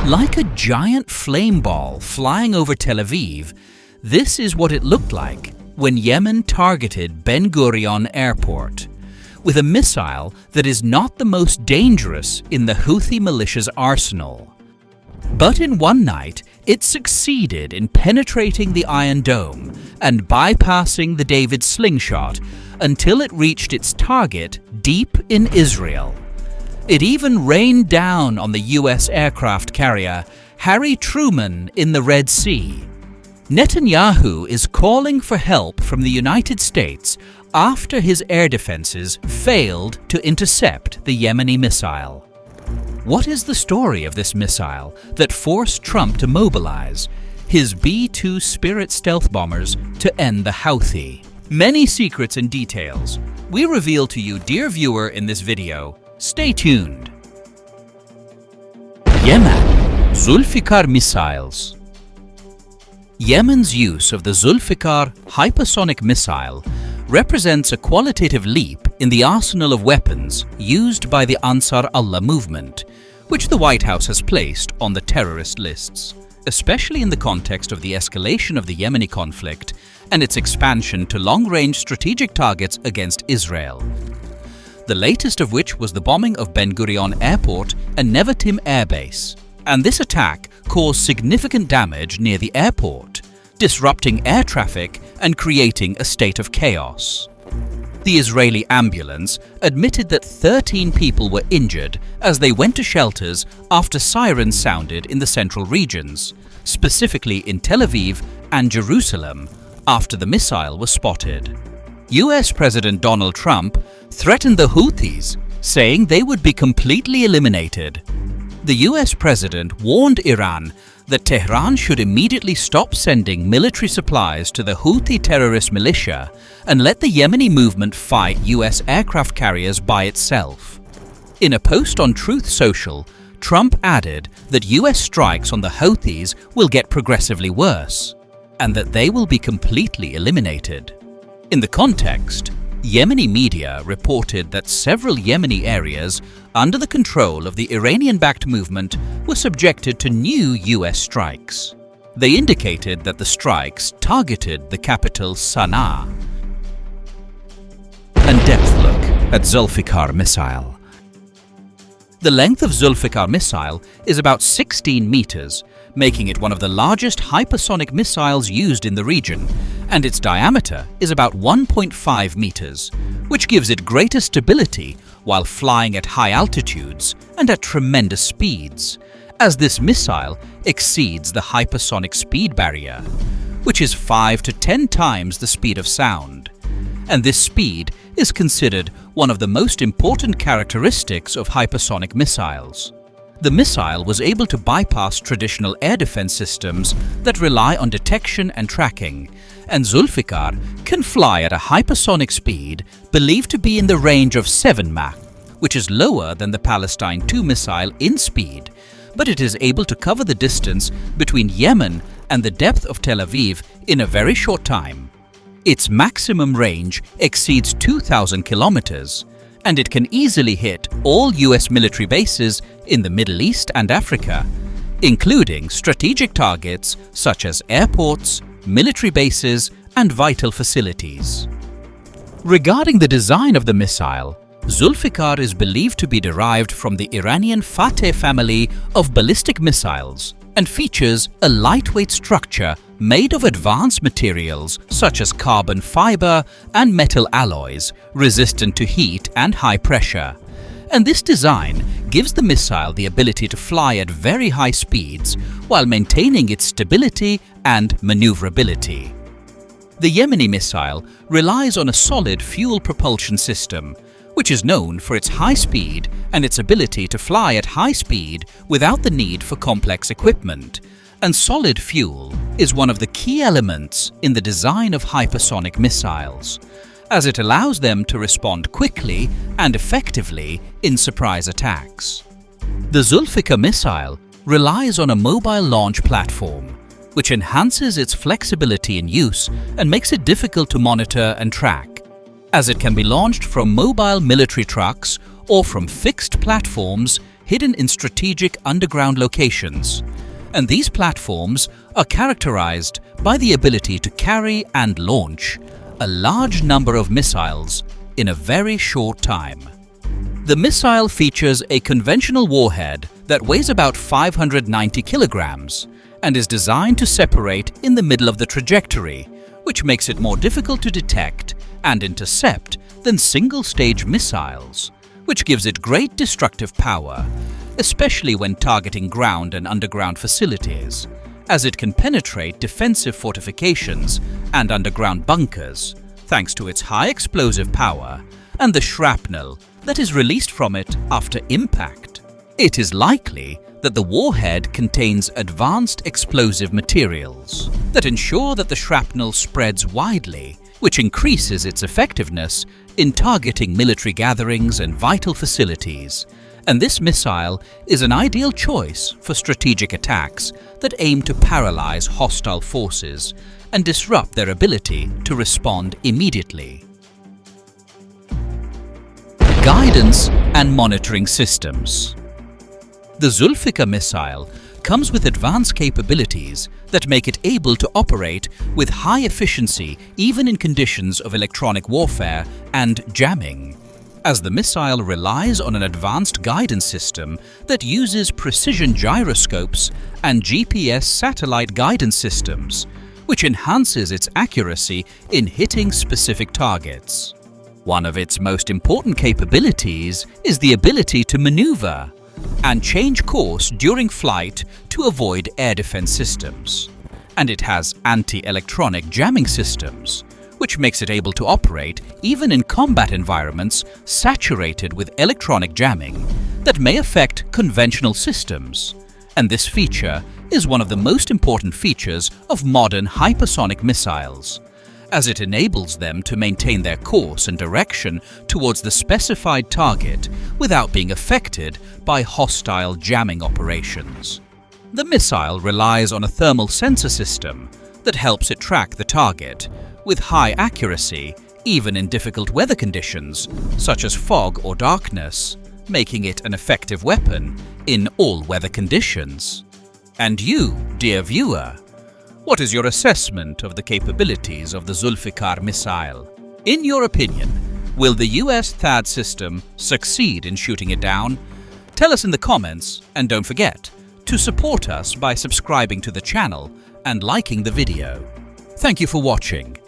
Like a giant flame ball flying over Tel Aviv, this is what it looked like when Yemen targeted Ben Gurion airport, with a missile that is not the most dangerous in the Houthi militia's arsenal. But in one night, it succeeded in penetrating the Iron Dome and bypassing the David slingshot until it reached its target deep in Israel. It even rained down on the US aircraft carrier Harry Truman in the Red Sea. Netanyahu is calling for help from the United States after his air defenses failed to intercept the Yemeni missile. What is the story of this missile that forced Trump to mobilize his B-2 Spirit stealth bombers to end the Houthi? Many secrets and details we reveal to you, dear viewer, in this video. Stay tuned. Yemen Zulfiqar missiles. Yemen's use of the Zulfiqar hypersonic missile represents a qualitative leap in the arsenal of weapons used by the Ansar Allah movement, which the White House has placed on the terrorist lists, especially in the context of the escalation of the Yemeni conflict and its expansion to long-range strategic targets against Israel. The latest of which was the bombing of Ben Gurion Airport and Nevatim Air Base, and this attack caused significant damage near the airport, disrupting air traffic and creating a state of chaos. The Israeli ambulance admitted that 13 people were injured as they went to shelters after sirens sounded in the central regions, specifically in Tel Aviv and Jerusalem, after the missile was spotted. US President Donald Trump threatened the Houthis, saying they would be completely eliminated. The US president warned Iran that Tehran should immediately stop sending military supplies to the Houthi terrorist militia and let the Yemeni movement fight US aircraft carriers by itself. In a post on Truth Social, Trump added that US strikes on the Houthis will get progressively worse and that they will be completely eliminated. In the context, Yemeni media reported that several Yemeni areas under the control of the Iranian-backed movement were subjected to new US strikes. They indicated that the strikes targeted the capital Sana'a. And depth look at Zulfiqar missile. The length of Zulfiqar missile is about 16 meters, making it one of the largest hypersonic missiles used in the region, and its diameter is about 1.5 meters, which gives it greater stability while flying at high altitudes and at tremendous speeds, as this missile exceeds the hypersonic speed barrier, which is 5 to 10 times the speed of sound. And this speed is considered one of the most important characteristics of hypersonic missiles. The missile was able to bypass traditional air defense systems that rely on detection and tracking, and Zulfiqar can fly at a hypersonic speed believed to be in the range of 7 Mach, which is lower than the Palestine II missile in speed, but it is able to cover the distance between Yemen and the depth of Tel Aviv in a very short time. Its maximum range exceeds 2,000 kilometers, and it can easily hit all US military bases in the Middle East and Africa, including strategic targets such as airports, military bases, and vital facilities. Regarding the design of the missile, Zulfiqar is believed to be derived from the Iranian Fateh family of ballistic missiles and features a lightweight structure made of advanced materials such as carbon fiber and metal alloys resistant to heat and high pressure. And this design gives the missile the ability to fly at very high speeds while maintaining its stability and maneuverability. The Yemeni missile relies on a solid fuel propulsion system, which is known for its high speed and its ability to fly at high speed without the need for complex equipment. And solid fuel is one of the key elements in the design of hypersonic missiles, as it allows them to respond quickly and effectively in surprise attacks. The Zulfiqar missile relies on a mobile launch platform, which enhances its flexibility in use and makes it difficult to monitor and track, as it can be launched from mobile military trucks or from fixed platforms hidden in strategic underground locations, and these platforms are characterized by the ability to carry and launch a large number of missiles in a very short time. The missile features a conventional warhead that weighs about 590 kilograms and is designed to separate in the middle of the trajectory, which makes it more difficult to detect and intercept than single-stage missiles, which gives it great destructive power, especially when targeting ground and underground facilities, as it can penetrate defensive fortifications and underground bunkers thanks to its high explosive power and the shrapnel that is released from it after impact. It is likely that the warhead contains advanced explosive materials that ensure that the shrapnel spreads widely, which increases its effectiveness in targeting military gatherings and vital facilities, and this missile is an ideal choice for strategic attacks that aim to paralyze hostile forces and disrupt their ability to respond immediately. Guidance and monitoring systems. The Zulfiqar missile comes with advanced capabilities that make it able to operate with high efficiency even in conditions of electronic warfare and jamming, as the missile relies on an advanced guidance system that uses precision gyroscopes and GPS satellite guidance systems, which enhances its accuracy in hitting specific targets. One of its most important capabilities is the ability to maneuver and change course during flight to avoid air defense systems. And it has anti-electronic jamming systems, which makes it able to operate even in combat environments saturated with electronic jamming that may affect conventional systems. And this feature is one of the most important features of modern hypersonic missiles, as it enables them to maintain their course and direction towards the specified target without being affected by hostile jamming operations. The missile relies on a thermal sensor system that helps it track the target with high accuracy even in difficult weather conditions such as fog or darkness, making it an effective weapon in all weather conditions. And you, dear viewer, what is your assessment of the capabilities of the Zulfiqar missile? In your opinion, will the US THAAD system succeed in shooting it down? Tell us in the comments, and don't forget to support us by subscribing to the channel and liking the video. Thank you for watching.